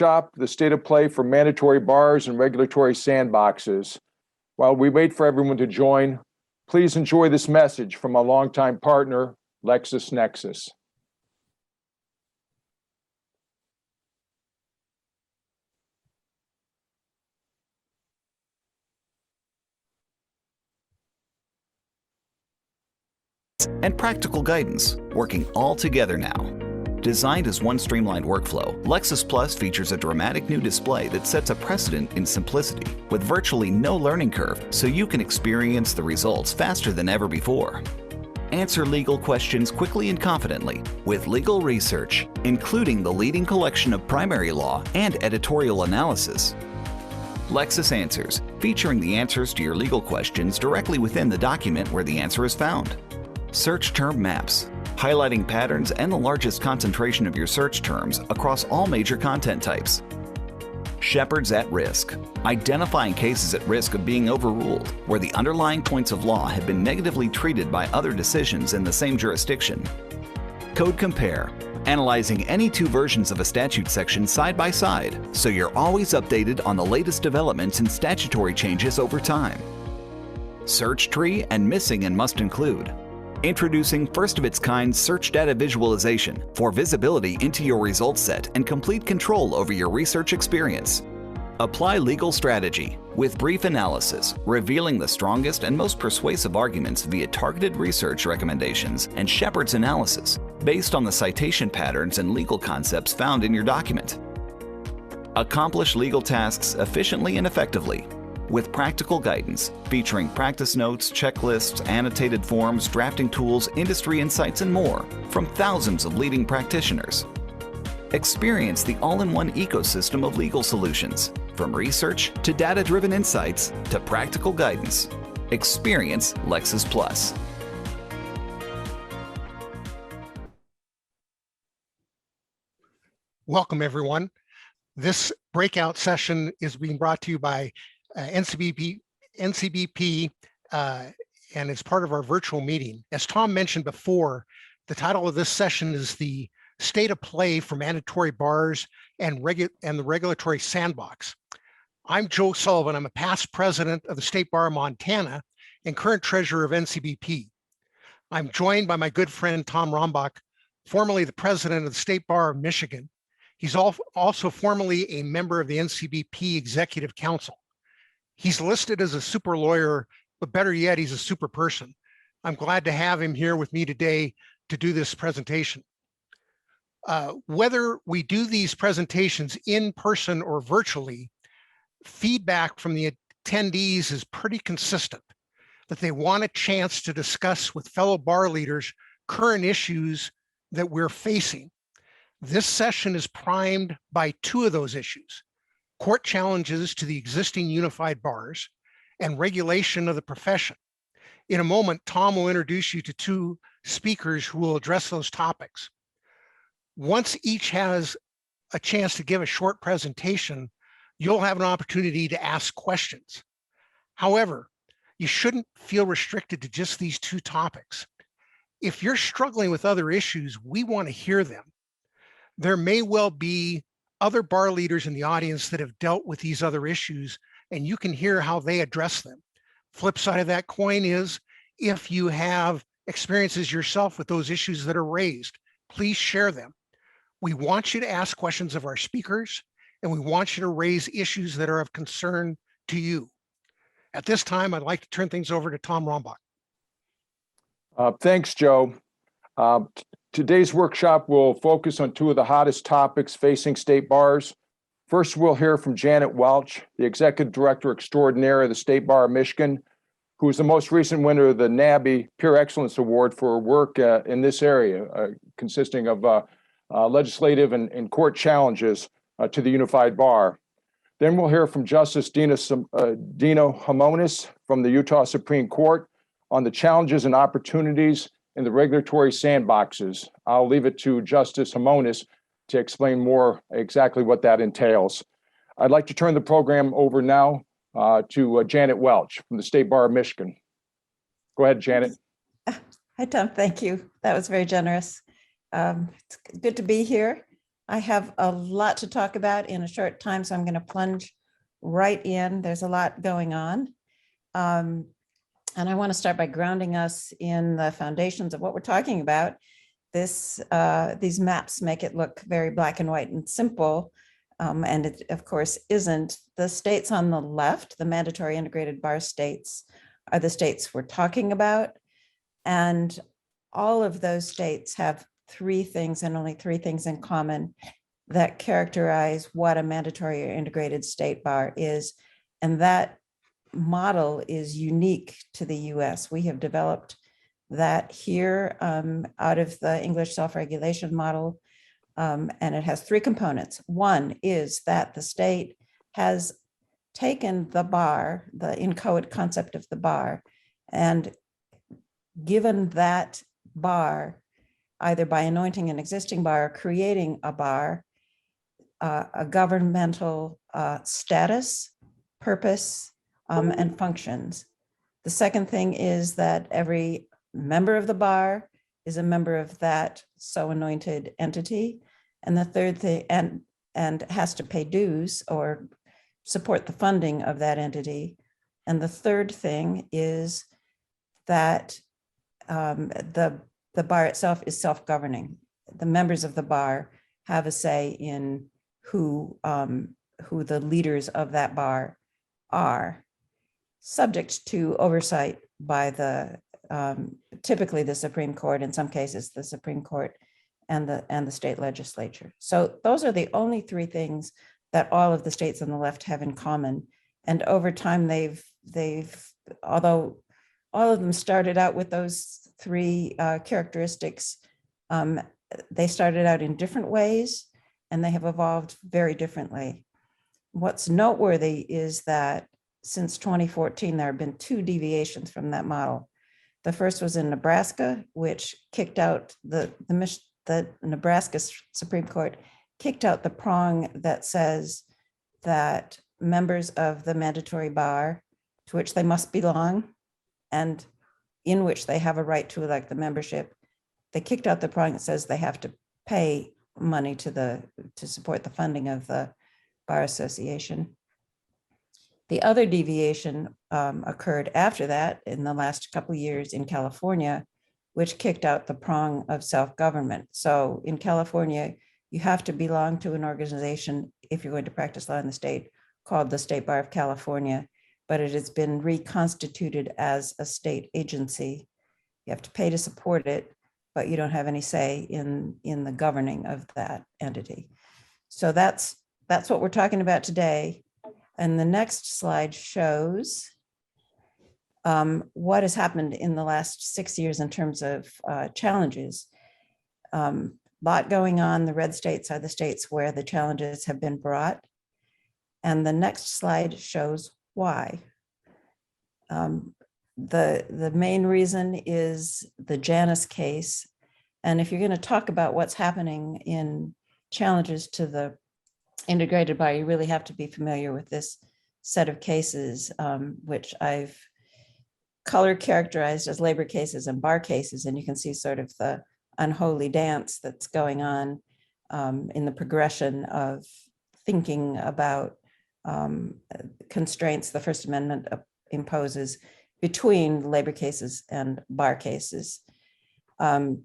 workshop, The State of Play for Mandatory Bars and Regulatory Sandboxes. While we wait for everyone to join, please enjoy this message from our longtime partner, LexisNexis. And practical guidance, working all together now. Designed as one streamlined workflow, Lexis Plus features a dramatic new display that sets a precedent in simplicity, with virtually no learning curve, so you can experience the results faster than ever before. Answer legal questions quickly and confidently with legal research, including the leading collection of primary law and editorial analysis. Lexis Answers, featuring the answers to your legal questions directly within the document where the answer is found. Search term maps, highlighting patterns and the largest concentration of your search terms across all major content types. Shepherds at risk, identifying cases at risk of being overruled, where the underlying points of law have been negatively treated by other decisions in the same jurisdiction. Code compare, analyzing any two versions of a statute section side by side, so you're always updated on the latest developments and statutory changes over time. Search tree and missing and must include. Introducing first-of-its-kind search data visualization for visibility into your results set and complete control over your research experience. Apply legal strategy with brief analysis, revealing the strongest and most persuasive arguments via targeted research recommendations and Shepard's analysis based on the citation patterns and legal concepts found in your document. Accomplish legal tasks efficiently and effectively with practical guidance featuring practice notes, checklists, annotated forms, drafting tools, industry insights, and more from thousands of leading practitioners. Experience the all-in-one ecosystem of legal solutions, from research to data-driven insights to practical guidance. Experience Lexis Plus. Welcome, everyone. This breakout session is being brought to you by NCBP, and it's part of our virtual meeting. As Tom mentioned before, the title of this session is The State of Play for Mandatory Bars and the Regulatory Sandbox. I'm Joe Sullivan. I'm a past president of the State Bar of Montana and current treasurer of NCBP. I'm joined by my good friend, Tom Rombach, formerly the president of the State Bar of Michigan. He's also formerly a member of the NCBP Executive Council. He's listed as a super lawyer, but better yet, he's a super person. I'm glad to have him here with me today to do this presentation. Whether we do these presentations in person or virtually, feedback from the attendees is pretty consistent, that they want a chance to discuss with fellow bar leaders current issues that we're facing. This session is primed by two of those issues: court challenges to the existing unified bars and regulation of the profession. In a moment, Tom will introduce you to two speakers who will address those topics. Once each has a chance to give a short presentation, you'll have an opportunity to ask questions. However, you shouldn't feel restricted to just these two topics. If you're struggling with other issues, we want to hear them. There may well be other bar leaders in the audience that have dealt with these other issues, and you can hear how they address them. Flip side of that coin is, if you have experiences yourself with those issues that are raised, please share them. We want you to ask questions of our speakers, and we want you to raise issues that are of concern to you. At this time, I'd like to turn things over to Tom Rombach. Thanks, Joe. Today's workshop will focus on two of the hottest topics facing state bars. First, we'll hear from Janet Welch, the Executive Director Extraordinaire of the State Bar of Michigan, who is the most recent winner of the NABI Peer Excellence Award for work in this area, consisting of legislative and court challenges to the unified bar. Then we'll hear from Justice Dino Hamonis from the Utah Supreme Court on the challenges and opportunities in the regulatory sandboxes. I'll leave it to Justice Hamonis to explain more exactly what that entails. I'd like to turn the program over now to Janet Welch from the State Bar of Michigan. Go ahead, Janet. Hi, Tom. Thank you. That was very generous. It's good to be here. I have a lot to talk about in a short time, so I'm going to plunge right in. There's a lot going on. And I want to start by grounding us in the foundations of what we're talking about. These maps make it look very black and white and simple, and it, of course, isn't. The states on the left, the mandatory integrated bar states, are the states we're talking about. And all of those states have three things and only three things in common that characterize what a mandatory or integrated state bar is. And that model is unique to the US. We have developed that here out of the English self-regulation model. And it has three components. One is that the state has taken the bar, the inchoate concept of the bar, and given that bar, either by anointing an existing bar or creating a bar, a governmental status, purpose, and functions. The second thing is that every member of the bar is a member of that so anointed entity. And the third thing, and has to pay dues or support the funding of that entity. And the third thing is that the bar itself is self-governing. The members of the bar have a say in who the leaders of that bar are, subject to oversight by the typically the Supreme Court, in some cases the Supreme Court and the state legislature. So those are the only three things that all of the states on the left have in common. And over time, they've although all of them started out with those three characteristics, they started out in different ways and they have evolved very differently. What's noteworthy is that since 2014, there have been two deviations from that model. The first was in Nebraska, which kicked out the Nebraska Supreme Court kicked out the prong that says that members of the mandatory bar, to which they must belong and in which they have a right to elect the membership, they kicked out the prong that says they have to pay money to support the funding of the Bar Association. The other deviation occurred after that in the last couple of years in California, which kicked out the prong of self-government. So in California, you have to belong to an organization if you're going to practice law in the state called the State Bar of California, but it has been reconstituted as a state agency. You have to pay to support it, but you don't have any say in the governing of that entity. So that's what we're talking about today. And the next slide shows what has happened in the last 6 years in terms of challenges. Lot going on. The red states are the states where the challenges have been brought. And the next slide shows why. The main reason is the Janus case. And if you're going to talk about what's happening in challenges to the integrated bar, you really have to be familiar with this set of cases, which I've color characterized as labor cases and bar cases. And you can see sort of the unholy dance that's going on in the progression of thinking about constraints the First Amendment imposes between labor cases and bar cases. The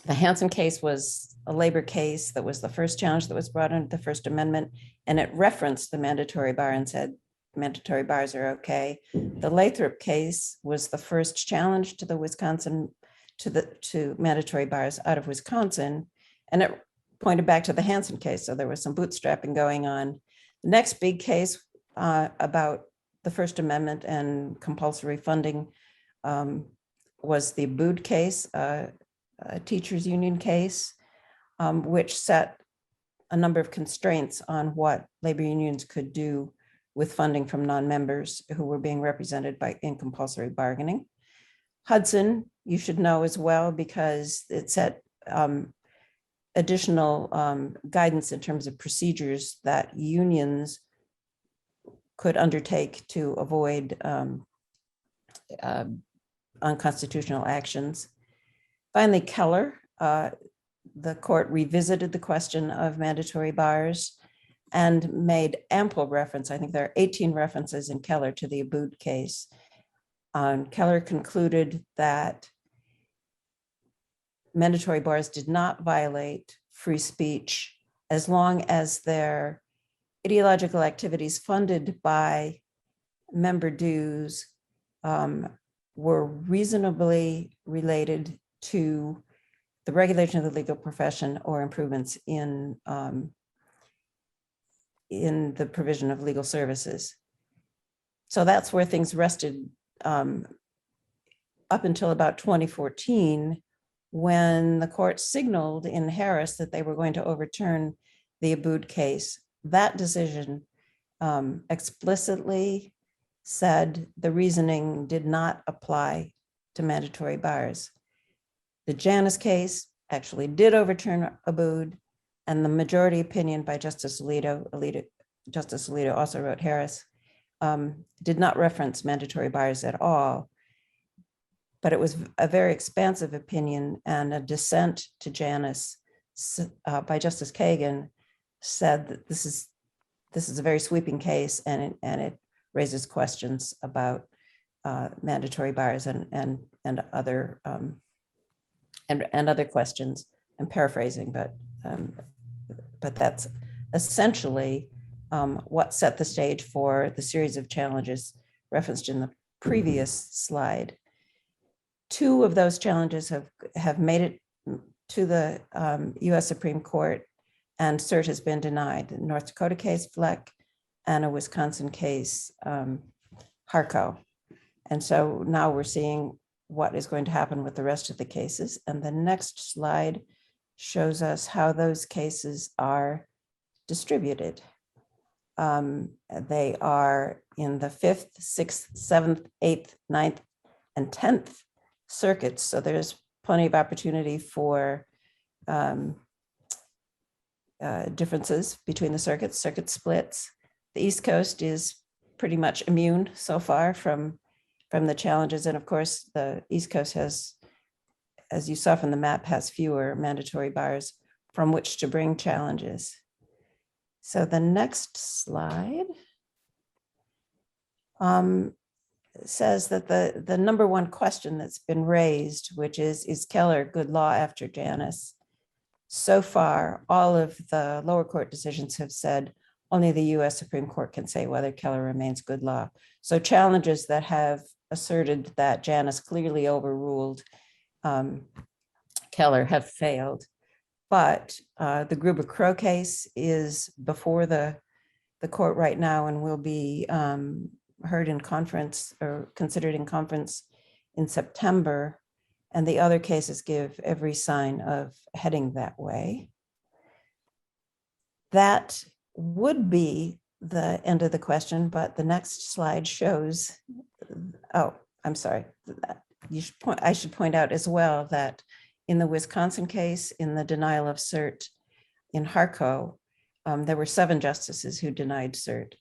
Hansen case was a labor case that was the first challenge that was brought under the First Amendment, and it referenced the mandatory bar and said mandatory bars are okay. The Lathrop case was the first challenge to the Wisconsin to mandatory bars out of Wisconsin, and it pointed back to the Hansen case. So there was some bootstrapping going on. The next big case about the First Amendment and compulsory funding was the Abood case, a teachers union case, which set a number of constraints on what labor unions could do with funding from non-members who were being represented in compulsory bargaining. Hudson, you should know as well, because it set additional guidance in terms of procedures that unions could undertake to avoid unconstitutional actions. Finally, Keller, the court revisited the question of mandatory bars and made ample reference. I think there are 18 references in Keller to the Abood case. Keller concluded that mandatory bars did not violate free speech as long as their ideological activities funded by member dues were reasonably related to the regulation of the legal profession or improvements in the provision of legal services. So that's where things rested up until about 2014, when the court signaled in Harris that they were going to overturn the Abood case. That decision explicitly said the reasoning did not apply to mandatory bars. The Janus case actually did overturn Abood, and the majority opinion by Justice Alito also wrote Harris, did not reference mandatory bars at all. But it was a very expansive opinion, and a dissent to Janus by Justice Kagan said that this is a very sweeping case, and it raises questions about mandatory bars and other questions. I'm paraphrasing, but that's essentially what set the stage for the series of challenges referenced in the previous slide. Two of those challenges have made it to the US Supreme Court, and cert has been denied. The North Dakota case, Fleck, and a Wisconsin case, Harco. And so now we're seeing what is going to happen with the rest of the cases. And the next slide shows us how those cases are distributed. They are in the 5th, 6th, 7th, 8th, 9th, and 10th circuits. So there's plenty of opportunity for differences between the circuits, circuit splits. The East Coast is pretty much immune so far from the challenges. And of course, the East Coast has, as you saw from the map, has fewer mandatory bars from which to bring challenges. So the next slide says that the number one question that's been raised, which is Keller good law after Janus? So far, all of the lower court decisions have said only the US Supreme Court can say whether Keller remains good law. So challenges that have asserted that Janus clearly overruled Keller have failed. But the Gruber-Crow case is before the court right now and will be heard in conference or considered in conference in September. And the other cases give every sign of heading that way. That would be the end of the question, but the next slide shows, oh, I'm sorry. I should point out as well that in the Wisconsin case, in the denial of cert in Harco, there were 7 justices who denied cert,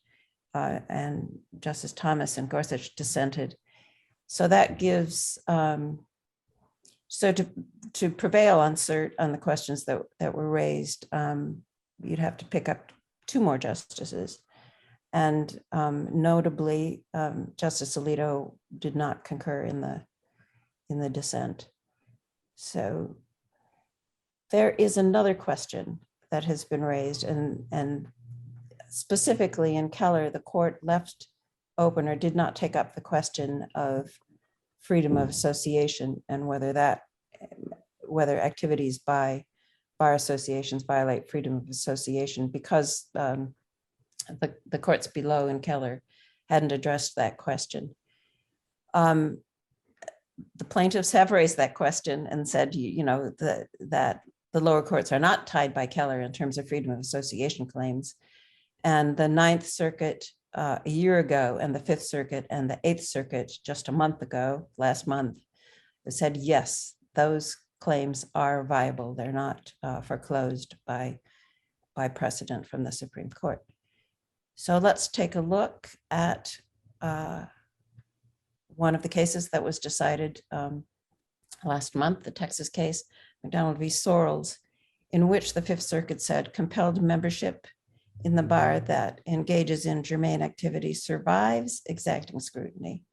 and Justice Thomas and Gorsuch dissented. So that gives, so to prevail on cert on the questions that were raised, you'd have to pick up 2 more justices. And notably, Justice Alito did not concur in the dissent. So there is another question that has been raised, and specifically in Keller, the court left open or did not take up the question of freedom of association and whether activities by bar associations violate freedom of association, because the courts below in Keller hadn't addressed that question. The plaintiffs have raised that question and said, that the lower courts are not tied by Keller in terms of freedom of association claims. And the 9th Circuit a year ago, and the 5th Circuit and the 8th Circuit just a month ago, last month, said, yes, those claims are viable. They're not foreclosed by precedent from the Supreme Court. So let's take a look at one of the cases that was decided last month, the Texas case, McDonald v. Sorrells. in which the Fifth Circuit said compelled membership in the bar that engages in germane activity survives exacting scrutiny.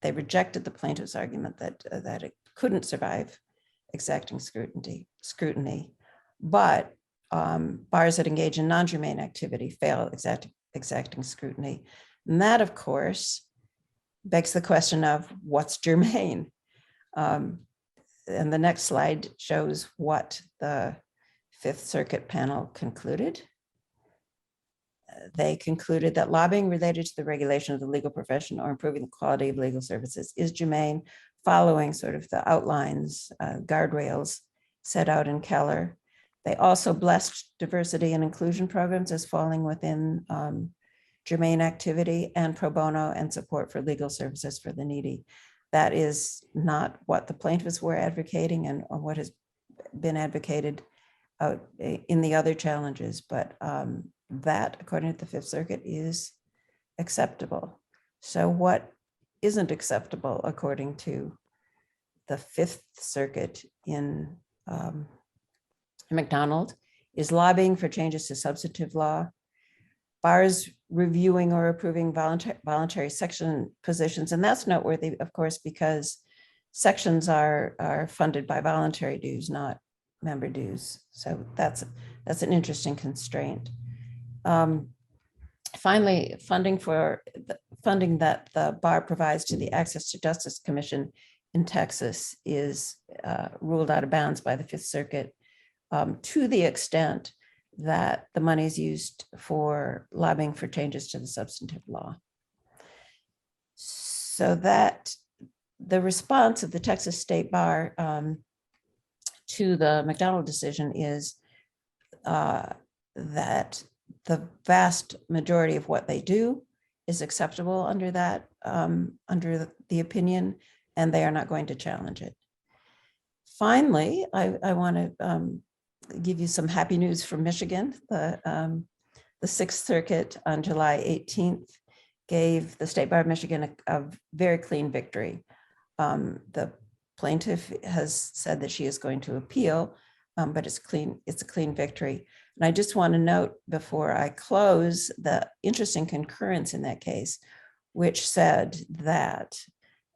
They rejected the plaintiff's argument that it couldn't survive exacting scrutiny, but bars that engage in non-germane activity fail exacting scrutiny. And that, of course, begs the question of what's germane. And the next slide shows what the Fifth Circuit panel concluded. They concluded that lobbying related to the regulation of the legal profession or improving the quality of legal services is germane, following sort of the outlines, guardrails set out in Keller. They also blessed diversity and inclusion programs as falling within germane activity and pro bono and support for legal services for the needy. That is not what the plaintiffs were advocating and what has been advocated in the other challenges, but that, according to the Fifth Circuit, is acceptable. So what isn't acceptable, according to the Fifth Circuit in McDonald, is lobbying for changes to substantive law, bars reviewing or approving voluntary section positions. And that's noteworthy, of course, because sections are funded by voluntary dues, not member dues. So that's an interesting constraint. Finally, funding that the bar provides to the Access to Justice Commission in Texas is ruled out of bounds by the Fifth Circuit to the extent that the money is used for lobbying for changes to the substantive law. So that the response of the Texas State Bar to the McDonald decision is that the vast majority of what they do is acceptable under that, under the opinion, and they are not going to challenge it. Finally, I want to give you some happy news from Michigan. The Sixth Circuit on July 18th gave the State Bar of Michigan a very clean victory. The plaintiff has said that she is going to appeal, but it's a clean victory. And I just want to note before I close the interesting concurrence in that case, which said that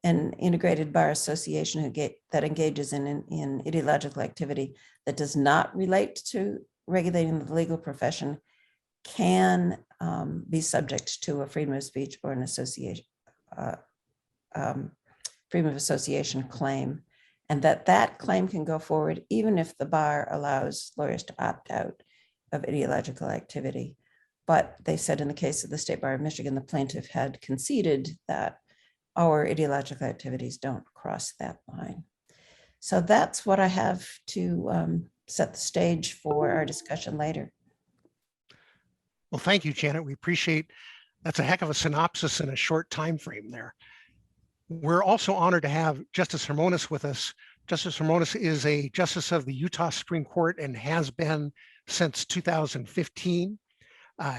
an integrated bar association that engages in ideological activity that does not relate to regulating the legal profession can be subject to a freedom of speech or an association, freedom of association claim, and that claim can go forward even if the bar allows lawyers to opt out of ideological activity. But they said in the case of the State Bar of Michigan, the plaintiff had conceded that our ideological activities don't cross that line. So that's what I have to set the stage for our discussion later. Well, thank you, Janet. We appreciate, that's a heck of a synopsis in a short time frame there. We're also honored to have Justice Hermonis with us. Justice Hermonis is a justice of the Utah Supreme Court and has been since 2015.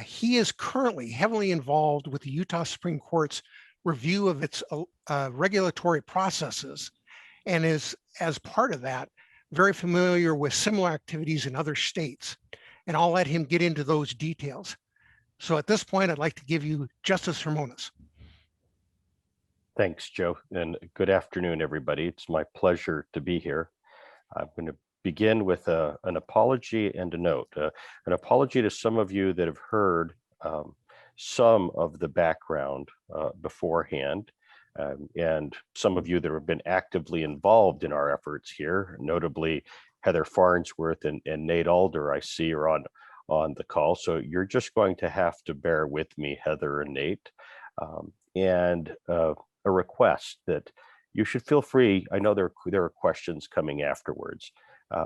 He is currently heavily involved with the Utah Supreme Court's review of its regulatory processes, and is, as part of that, very familiar with similar activities in other states. And I'll let him get into those details. So at this point, I'd like to give you Justice Hermonis. Thanks, Joe, and good afternoon, everybody. It's my pleasure to be here. I'm going to begin with an apology and a note. An apology to some of you that have heard some of the background beforehand, and some of you that have been actively involved in our efforts here, notably Heather Farnsworth and Nate Alder, I see are on the call. So you're just going to have to bear with me, Heather and Nate, and a request that you should feel free. I know there are questions coming afterwards,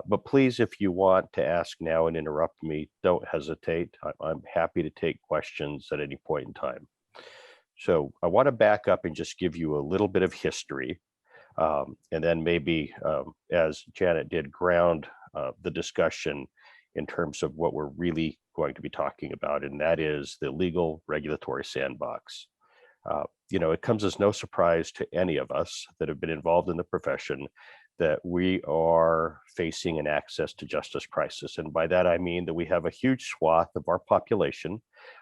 but please, if you want to ask now and interrupt me, don't hesitate. I'm happy to take questions at any point in time. So I want to back up and just give you a little bit of history, and then maybe, as Janet did, ground the discussion in terms of what we're really going to be talking about, and that is the legal regulatory sandbox. You know, it comes as no surprise to any of us that have been involved in the profession that we are facing an access to justice crisis. And by that, I mean that we have a huge swath of our population,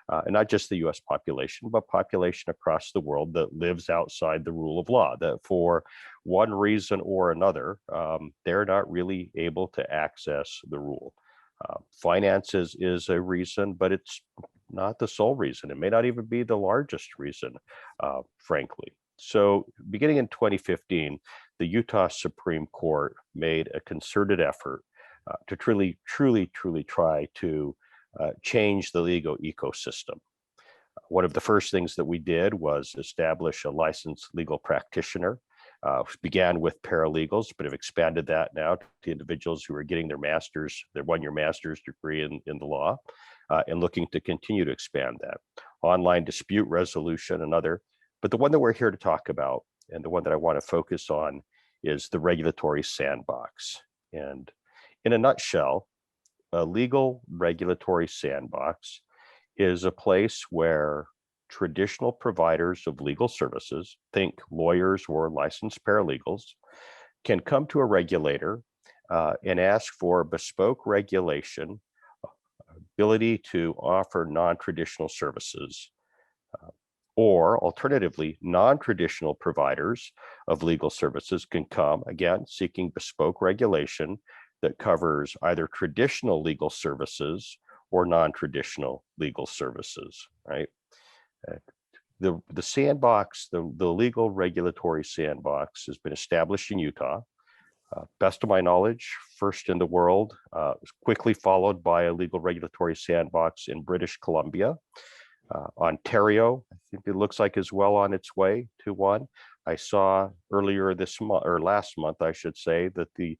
and not just the US population, but population across the world that lives outside the rule of law, that for one reason or another, they're not really able to access the rule. Finances is a reason, but it's not the sole reason. It may not even be the largest reason, frankly. So beginning in 2015, the Utah Supreme Court made a concerted effort to truly try to change the legal ecosystem. One of the first things that we did was establish a licensed legal practitioner. Began with paralegals, but have expanded that now to individuals who are getting their one-year master's degree in the law, and looking to continue to expand that. Online dispute resolution, another. But the one that we're here to talk about, and the one that I want to focus on, is the regulatory sandbox. And in a nutshell, a legal regulatory sandbox is a place where traditional providers of legal services, think lawyers or licensed paralegals, can come to a regulator and ask for bespoke regulation, ability to offer non-traditional services, or alternatively, non-traditional providers of legal services can come, again, seeking bespoke regulation that covers either traditional legal services or non-traditional legal services, right? The sandbox, the legal regulatory sandbox has been established in Utah. Best of my knowledge, first in the world, quickly followed by a legal regulatory sandbox in British Columbia. Ontario, I think it looks like, is well on its way to one. I saw earlier this month, or last month, I should say, that the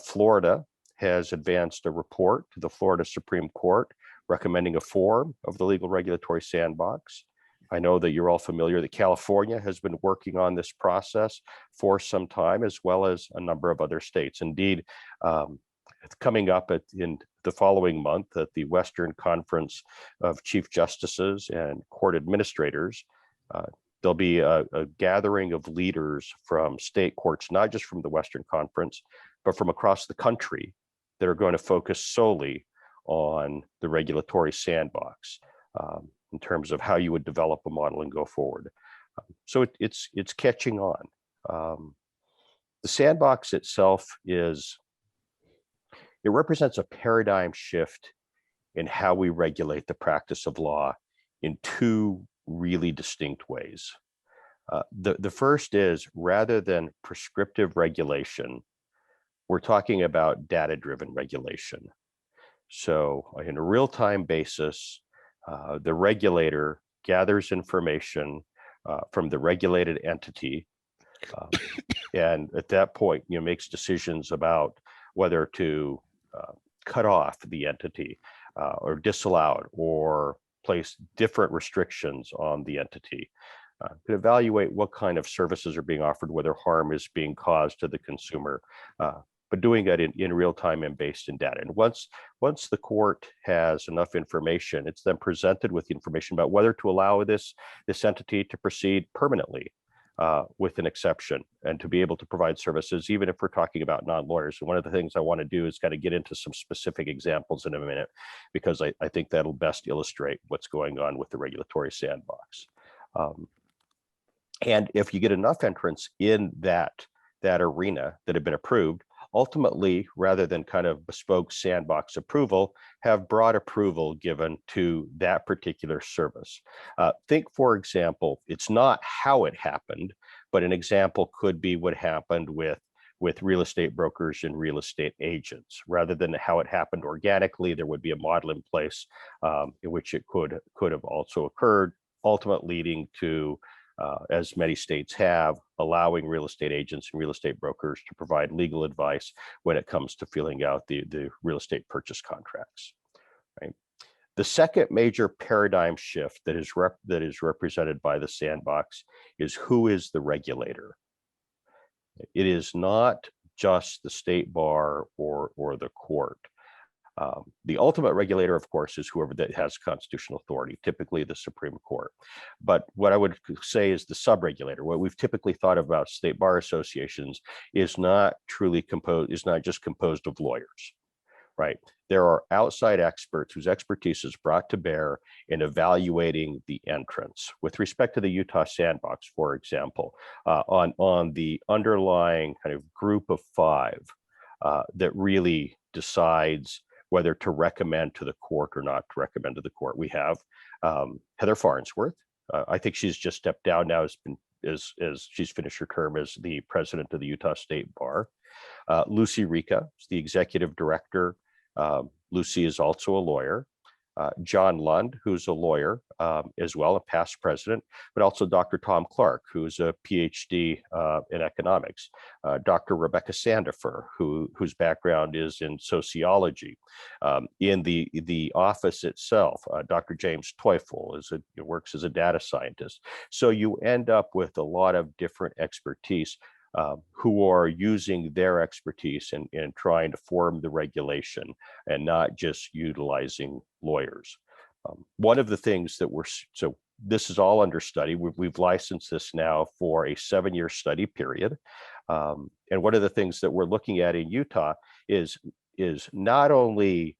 Florida has advanced a report to the Florida Supreme Court recommending a form of the legal regulatory sandbox. I know that you're all familiar that California has been working on this process for some time, as well as a number of other states. Indeed, it's coming up in the following month at the Western Conference of Chief Justices and Court Administrators. There'll be a gathering of leaders from state courts, not just from the Western Conference, but from across the country, that are going to focus solely on the regulatory sandbox in terms of how you would develop a model and go forward. So it's catching on. The sandbox itself it represents a paradigm shift in how we regulate the practice of law in two really distinct ways. The first is, rather than prescriptive regulation, we're talking about data-driven regulation. So in a real-time basis, the regulator gathers information from the regulated entity, and at that point, makes decisions about whether to cut off the entity or disallow it, or place different restrictions on the entity. To evaluate what kind of services are being offered, whether harm is being caused to the consumer, but doing that in real time and based in data. And once the court has enough information, it's then presented with information about whether to allow this entity to proceed permanently with an exception, and to be able to provide services, even if we're talking about non-lawyers. And one of the things I want to do is kind of get into some specific examples in a minute, because I think that'll best illustrate what's going on with the regulatory sandbox. And if you get enough entrants in that arena that have been approved, ultimately, rather than kind of bespoke sandbox approval, have broad approval given to that particular service. Think, for example, it's not how it happened, but an example could be what happened with real estate brokers and real estate agents. Rather than how it happened organically, there would be a model in place in which it could have also occurred, ultimately leading to, as many states have, allowing real estate agents and real estate brokers to provide legal advice when it comes to filling out the real estate purchase contracts. Right. The second major paradigm shift that is represented by the sandbox is, who is the regulator? It is not just the state bar or the court. The ultimate regulator, of course, is whoever that has constitutional authority, typically the Supreme Court. But what I would say is the sub-regulator. What we've typically thought about state bar associations is not just composed of lawyers, right? There are outside experts whose expertise is brought to bear in evaluating the entrance. With respect to the Utah Sandbox, for example, on the underlying kind of group of five that really decides whether to recommend to the court or not to recommend to the court. We have Heather Farnsworth. I think she's just stepped down now as she's finished her term as the president of the Utah State Bar. Lucy Rica is the executive director. Lucy is also a lawyer. John Lund, who's a lawyer as well, a past president, but also Dr. Tom Clark, who's a PhD in economics. Dr. Rebecca Sandifer, whose background is in sociology. In the office itself, Dr. James Teufel works as a data scientist. So you end up with a lot of different expertise who are using their expertise in trying to form the regulation and not just utilizing lawyers. One of the things that so this is all under study. We've licensed this now for a 7-year study period. And one of the things that we're looking at in Utah is not only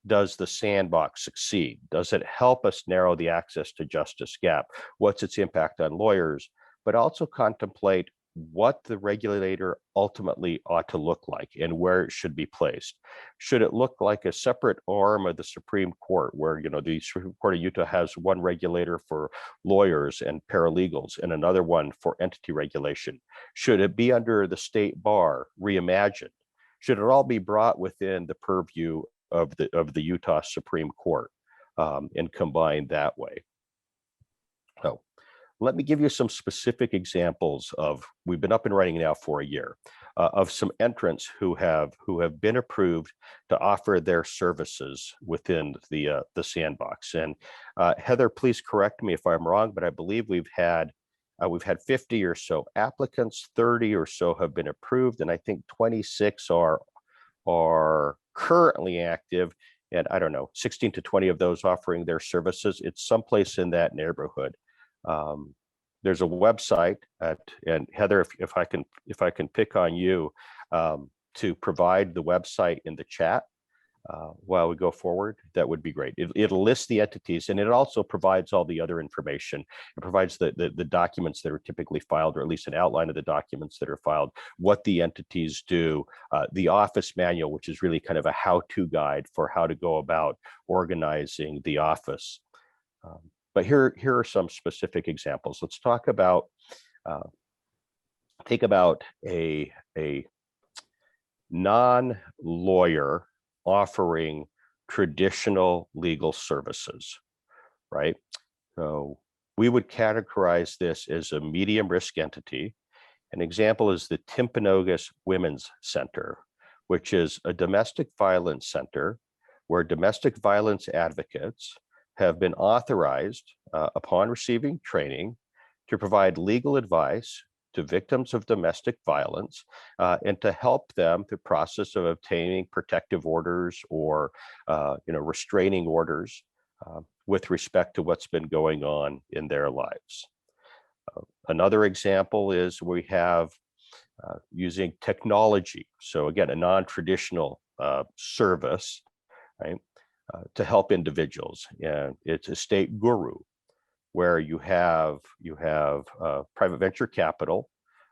does the sandbox succeed, does it help us narrow the access to justice gap? What's its impact on lawyers? But also contemplate what the regulator ultimately ought to look like and where it should be placed. Should it look like a separate arm of the Supreme Court where, the Supreme Court of Utah has one regulator for lawyers and paralegals and another one for entity regulation? Should it be under the state bar reimagined? Should it all be brought within the purview of the Utah Supreme Court and combined that way? So let me give you some specific examples we've been up and running now for a year, of some entrants who have been approved to offer their services within the sandbox. And Heather, please correct me if I'm wrong, but I believe we've had 50 or so applicants, 30 or so have been approved, and I think 26 are currently active, and I don't know, 16 to 20 of those offering their services. It's someplace in that neighborhood. There's a website and Heather, if I can pick on you to provide the website in the chat while we go forward, that would be great. It'll list the entities, and it also provides all the other information. It provides the documents that are typically filed, or at least an outline of the documents that are filed, what the entities do, the office manual, which is really kind of a how-to guide for how to go about organizing the office. But here are some specific examples. Let's talk about, think about a non-lawyer offering traditional legal services, right? So we would categorize this as a medium risk entity. An example is the Timpanogos Women's Center, which is a domestic violence center where domestic violence advocates have been authorized upon receiving training to provide legal advice to victims of domestic violence and to help them through the process of obtaining protective orders or restraining orders with respect to what's been going on in their lives. Another example is we have using technology. So again, a non-traditional service, right? To help individuals, and it's a state guru, where you have private venture capital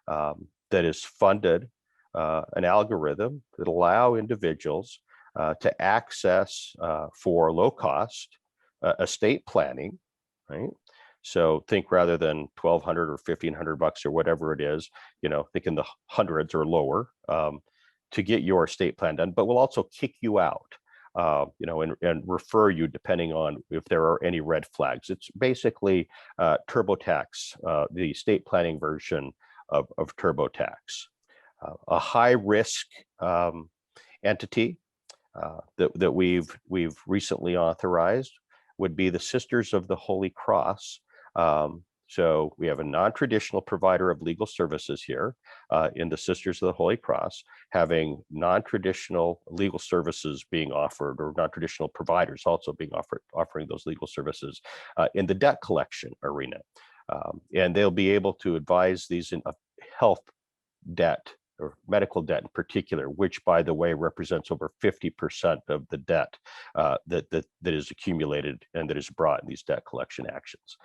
that is funded an algorithm that allow individuals to access for low cost estate planning, right? So think rather than $1,200 or $1,500 or whatever it is, think in the hundreds or lower to get your estate plan done, but we'll also kick you out. And refer you depending on if there are any red flags. It's basically TurboTax, the estate planning version of TurboTax. A high risk entity that we've recently authorized would be the Sisters of the Holy Cross, So we have a non-traditional provider of legal services here in the Sisters of the Holy Cross, having non-traditional legal services being offered, or non-traditional providers also being offering those legal services in the debt collection arena. And they'll be able to advise these in health debt or medical debt in particular, which, by the way, represents over 50% of the debt that is accumulated and that is brought in these debt collection actions.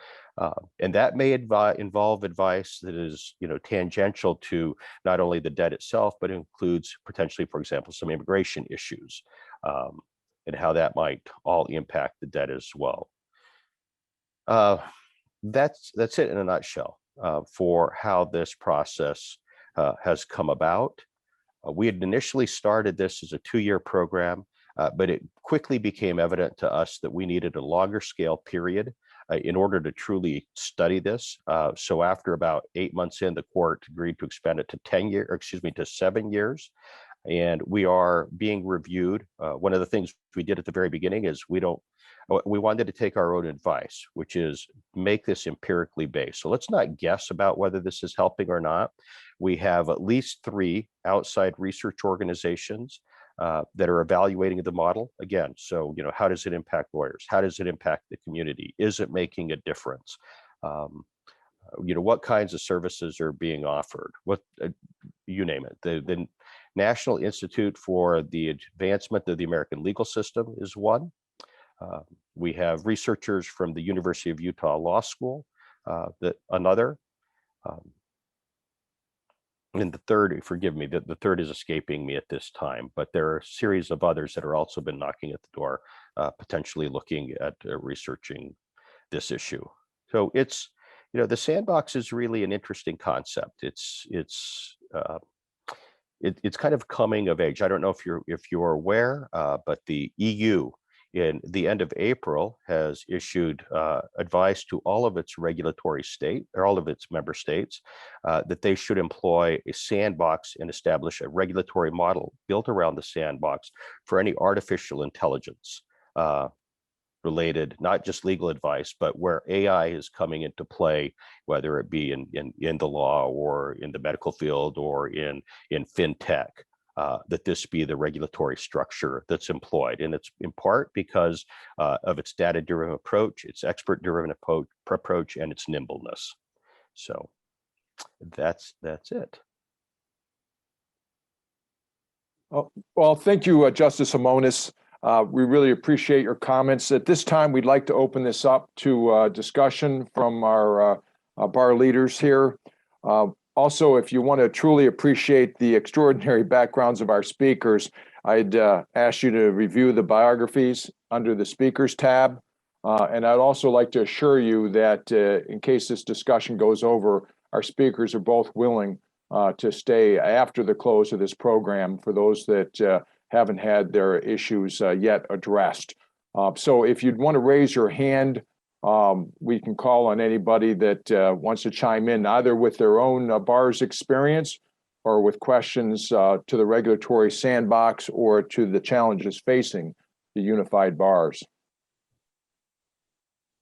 And that may involve advice that is, tangential to not only the debt itself, but includes potentially, for example, some immigration issues and how that might all impact the debt as well. That's it in a nutshell for how this process has come about. We had initially started this as a 2-year program, but it quickly became evident to us that we needed a longer scale period in order to truly study this. So after about 8 months in, the court agreed to expand it to 7 years. And we are being reviewed. One of the things we did at the very beginning is we wanted to take our own advice, which is make this empirically based. So let's not guess about whether this is helping or not. We have at least 3 outside research organizations that are evaluating the model. Again, so, how does it impact lawyers? How does it impact the community? Is it making a difference? What kinds of services are being offered? You name it. The National Institute for the Advancement of the American Legal System is one. We have researchers from the University of Utah Law School, another. And the third, forgive me, the third is escaping me at this time, but there are a series of others that are also been knocking at the door, potentially looking at researching this issue. So it's, the sandbox is really an interesting concept. It's kind of coming of age. I don't know if you're aware, but the EU in the end of April has issued advice to all of its regulatory state, or all of its member states, that they should employ a sandbox and establish a regulatory model built around the sandbox for any artificial intelligence related, not just legal advice, but where AI is coming into play, whether it be in the law or in the medical field or in fintech, that this be the regulatory structure that's employed. And it's in part because of its data-driven approach, its expert-driven approach, and its nimbleness. So that's it. Well, thank you, Justice Simonis. We really appreciate your comments. At this time, we'd like to open this up to discussion from our bar leaders here. Also, if you want to truly appreciate the extraordinary backgrounds of our speakers, I'd ask you to review the biographies under the speakers tab. And I'd also like to assure you that in case this discussion goes over, our speakers are both willing to stay after the close of this program for those that haven't had their issues yet addressed. So if you'd want to raise your hand, we can call on anybody that wants to chime in, either with their own bar's experience or with questions to the regulatory sandbox or to the challenges facing the unified bars.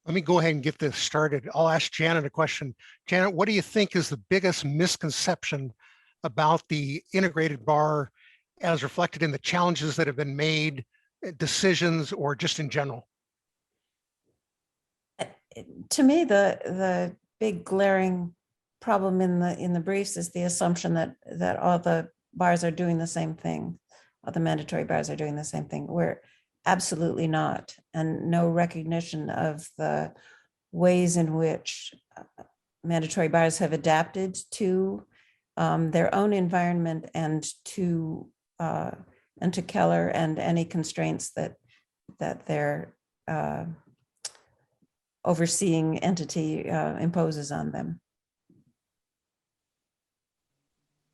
Let me go ahead and get this started. I'll ask Janet a question. Janet, what do you think is the biggest misconception about the integrated bar as reflected in the challenges that have been made, decisions, or just in general? To me, the big glaring problem in the briefs is the assumption that all the bars are doing the same thing, all the mandatory bars are doing the same thing. We're absolutely not, and no recognition of the ways in which mandatory bars have adapted to their own environment and to Keller and any constraints that their overseeing entity imposes on them.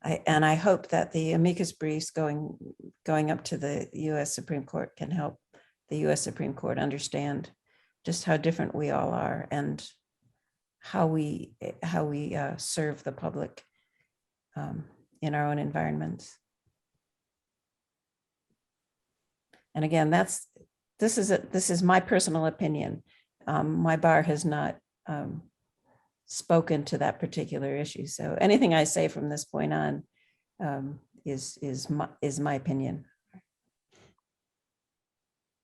I hope that the amicus briefs going up to the U.S. Supreme Court can help the U.S. Supreme Court understand just how different we all are and how we serve the public in our own environments. And again, this is my personal opinion. My bar has not spoken to that particular issue. So anything I say from this point on is my opinion.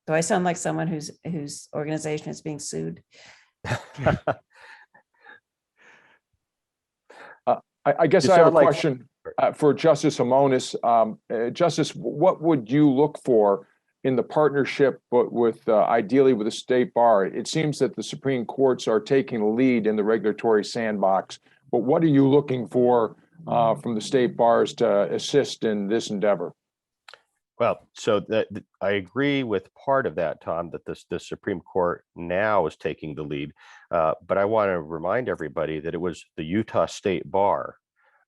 Do I sound like someone whose organization is being sued? I guess You I have a sound like- question for Justice Amonis. Justice, what would you look for in the partnership, but with ideally with the state bar? It seems that the Supreme Courts are taking the lead in the regulatory sandbox, but what are you looking for from the state bars to assist in this endeavor? Well, so I agree with part of that, Tom, that the Supreme Court now is taking the lead. But I want to remind everybody that it was the Utah State Bar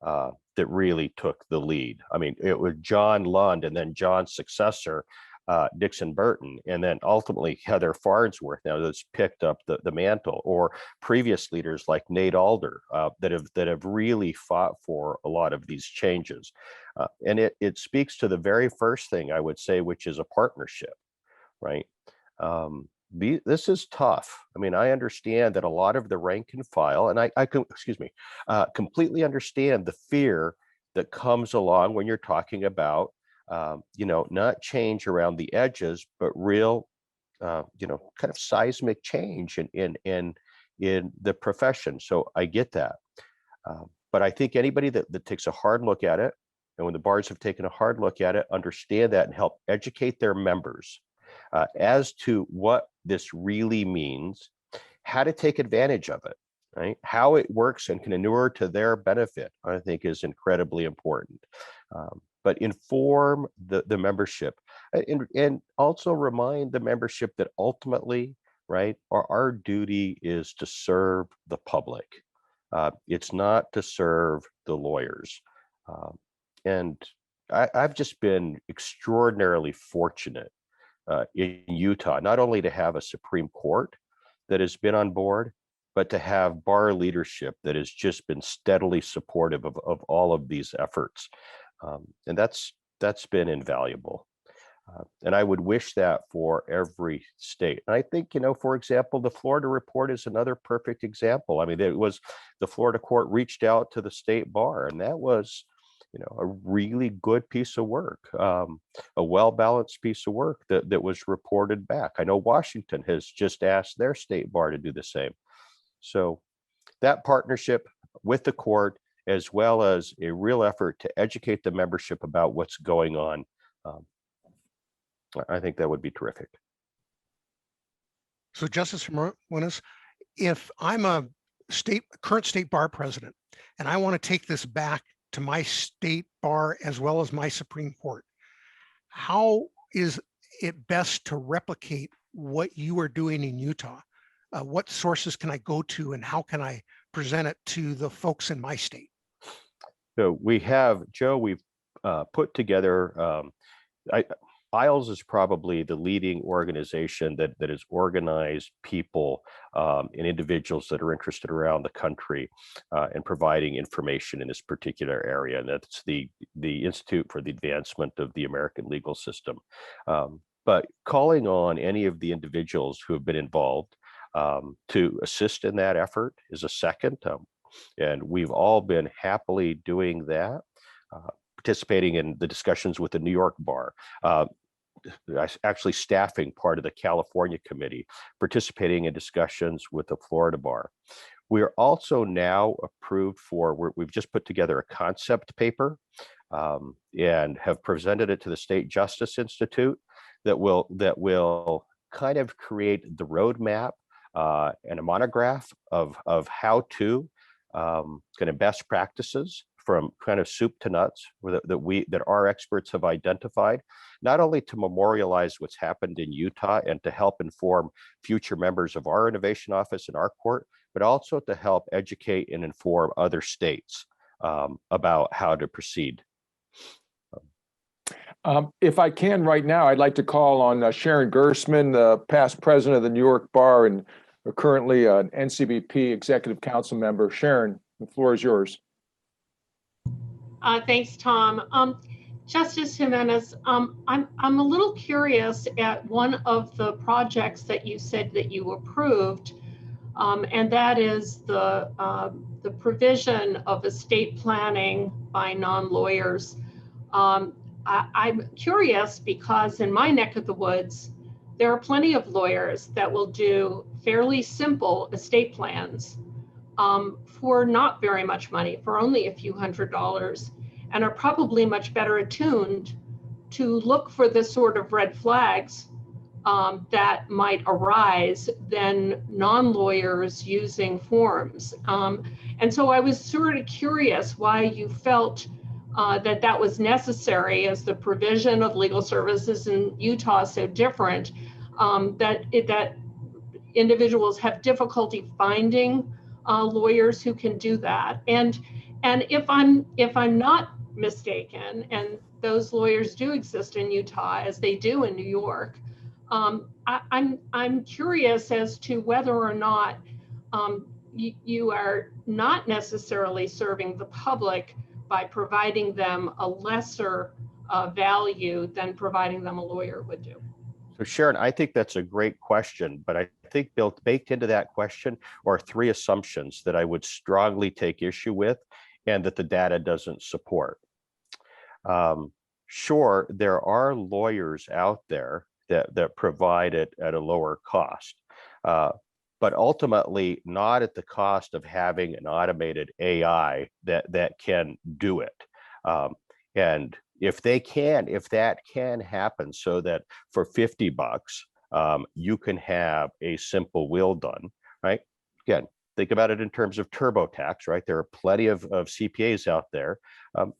that really took the lead. I mean, it was John Lund and then John's successor, Dixon Burton, and then ultimately Heather Farnsworth now that's picked up the mantle, or previous leaders like Nate Alder that have really fought for a lot of these changes. And it speaks to the very first thing I would say, which is a partnership, right? This is tough. I mean, I understand that a lot of the rank and file, and I completely understand the fear that comes along when you're talking about not change around the edges, but real, kind of seismic change in the profession. So I get that. But I think anybody that takes a hard look at it, and when the bars have taken a hard look at it, understand that and help educate their members as to what this really means, how to take advantage of it, right? How it works and can inure to their benefit, I think is incredibly important. But inform the membership and also remind the membership that ultimately, right, our duty is to serve the public. It's not to serve the lawyers. And I've just been extraordinarily fortunate in Utah, not only to have a Supreme Court that has been on board, but to have bar leadership that has just been steadily supportive of all of these efforts. And that's been invaluable. And I would wish that for every state. And I think, for example, the Florida report is another perfect example. I mean, it was the Florida court reached out to the state bar, and that was, a really good piece of work, a well-balanced piece of work that was reported back. I know Washington has just asked their state bar to do the same. So that partnership with the court, as well as a real effort to educate the membership about what's going on, I think that would be terrific. So Justice Ramones, if I'm a current state bar president, and I want to take this back to my state bar as well as my Supreme Court, how is it best to replicate what you are doing in Utah? What sources can I go to, and how can I present it to the folks in my state? So we have, Joe, we've put together, ISLES is probably the leading organization that has organized people and individuals that are interested around the country in providing information in this particular area. And that's the Institute for the Advancement of the American Legal System. But calling on any of the individuals who have been involved to assist in that effort is a second. And we've all been happily doing that, participating in the discussions with the New York Bar, actually staffing part of the California committee, participating in discussions with the Florida Bar. We are also now approved we've just put together a concept paper and have presented it to the State Justice Institute that will kind of create the roadmap and a monograph of how to kind of best practices from kind of soup to nuts that our experts have identified, not only to memorialize what's happened in Utah and to help inform future members of our innovation office and our court, but also to help educate and inform other states about how to proceed. If I can right now, I'd like to call on Sharon Gersman, the past president of the New York Bar and currently an NCBP executive council member. Sharon, the floor is yours. Thanks, Tom. Justice Jimenez, I'm a little curious at one of the projects that you said that you approved. and that is the provision of estate planning by non-lawyers. I'm curious because in my neck of the woods, there are plenty of lawyers that will do fairly simple estate plans for not very much money, for only a few $100s, and are probably much better attuned to look for the sort of red flags that might arise than non-lawyers using forms. And so I was sort of curious why you felt that that was necessary, as the provision of legal services in Utah is so different, that individuals have difficulty finding lawyers who can do that. And if I'm not mistaken, and those lawyers do exist in Utah as they do in New York, I'm curious as to whether or not you are not necessarily serving the public by providing them a lesser value than providing them a lawyer would do. So Sharon, I think that's a great question, but I think baked into that question are three assumptions that I would strongly take issue with and that the data doesn't support. Sure, there are lawyers out there that provide it at a lower cost, but ultimately not at the cost of having an automated AI that can do it. And if that can happen so that for $50, you can have a simple will done, right? Again, think about it in terms of TurboTax, right? There are plenty of CPAs out there.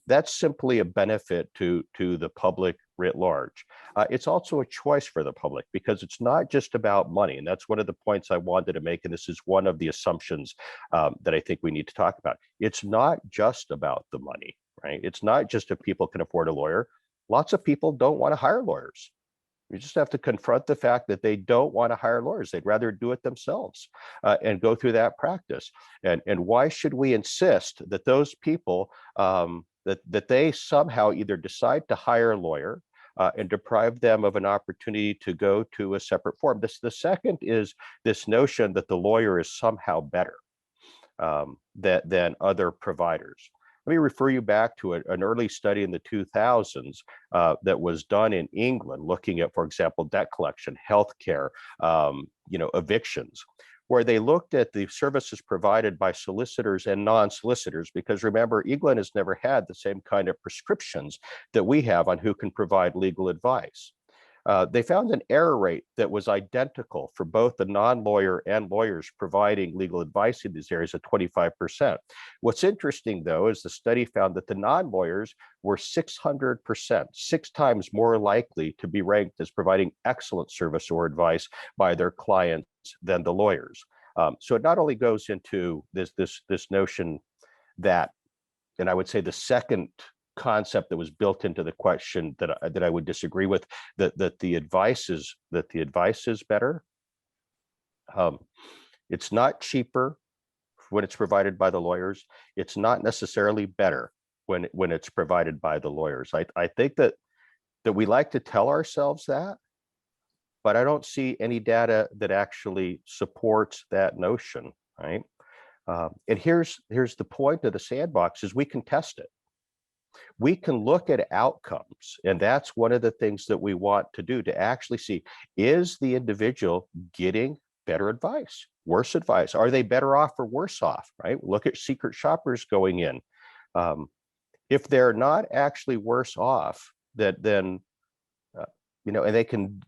That's simply a benefit to the public writ large. It's also a choice for the public because it's not just about money. And that's one of the points I wanted to make. And this is one of the assumptions that I think we need to talk about. It's not just about the money, right? It's not just if people can afford a lawyer. Lots of people don't want to hire lawyers. You just have to confront the fact that they don't want to hire lawyers. They'd rather do it themselves and go through that practice. And why should we insist that those people, that they somehow either decide to hire a lawyer and deprive them of an opportunity to go to a separate form? The second is this notion that the lawyer is somehow better than other providers. Let me refer you back to an early study in the 2000s that was done in England, looking at, for example, debt collection, healthcare, evictions, where they looked at the services provided by solicitors and non-solicitors, because remember, England has never had the same kind of prescriptions that we have on who can provide legal advice. They found an error rate that was identical for both the non-lawyer and lawyers providing legal advice in these areas at 25%. What's interesting, though, is the study found that the non-lawyers were 600%, 6 times more likely to be ranked as providing excellent service or advice by their clients than the lawyers. So it not only goes into this notion that, and I would say the second concept that was built into the question that I would disagree with, that the advice is better. It's not cheaper when it's provided by the lawyers. It's not necessarily better when it's provided by the lawyers. I think that we like to tell ourselves that, but I don't see any data that actually supports that notion, right? And here's the point of the sandbox: is we can test it. We can look at outcomes, and that's one of the things that we want to do, to actually see, is the individual getting better advice, worse advice? Are they better off or worse off, right? Look at secret shoppers going in. If they're not actually worse off, then and they can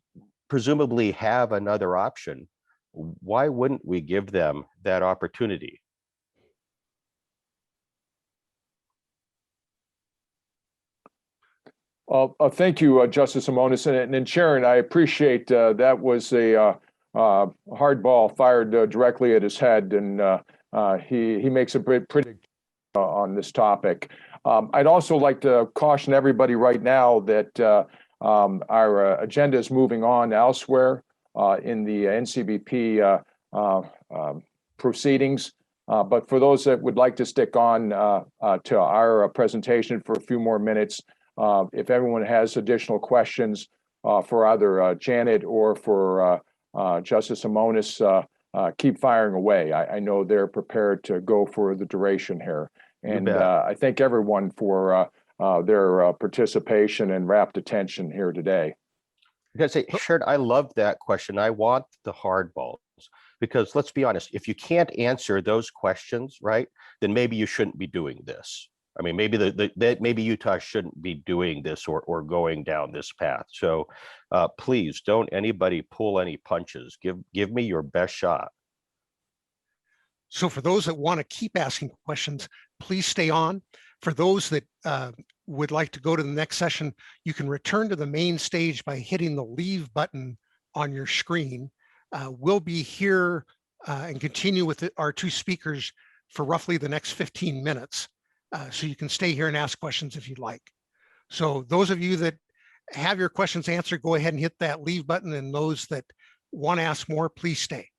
presumably have another option, why wouldn't we give them that opportunity? Thank you, Justice Simonis. And Sharon, I appreciate that was a hard ball fired directly at his head, and he makes a pretty on this topic. I'd also like to caution everybody right now that our agenda is moving on elsewhere in the NCBP proceedings. But for those that would like to stick on to our presentation for a few more minutes, if everyone has additional questions for either Janet or for Justice Simonis, keep firing away. I know they're prepared to go for the duration here. And bet. I thank everyone for their participation and rapt attention here today. I gotta say, Sharon, I love that question. I want the hardballs because let's be honest, if you can't answer those questions, right, then maybe you shouldn't be doing this. I mean, maybe maybe Utah shouldn't be doing this or going down this path. So please don't anybody pull any punches. Give me your best shot. So for those that want to keep asking questions, please stay on. For those that would like to go to the next session, you can return to the main stage by hitting the leave button on your screen. We'll be here and continue with our two speakers for roughly the next 15 minutes. So you can stay here and ask questions if you'd like. So those of you that have your questions answered, go ahead and hit that leave button. And those that want to ask more, please stay.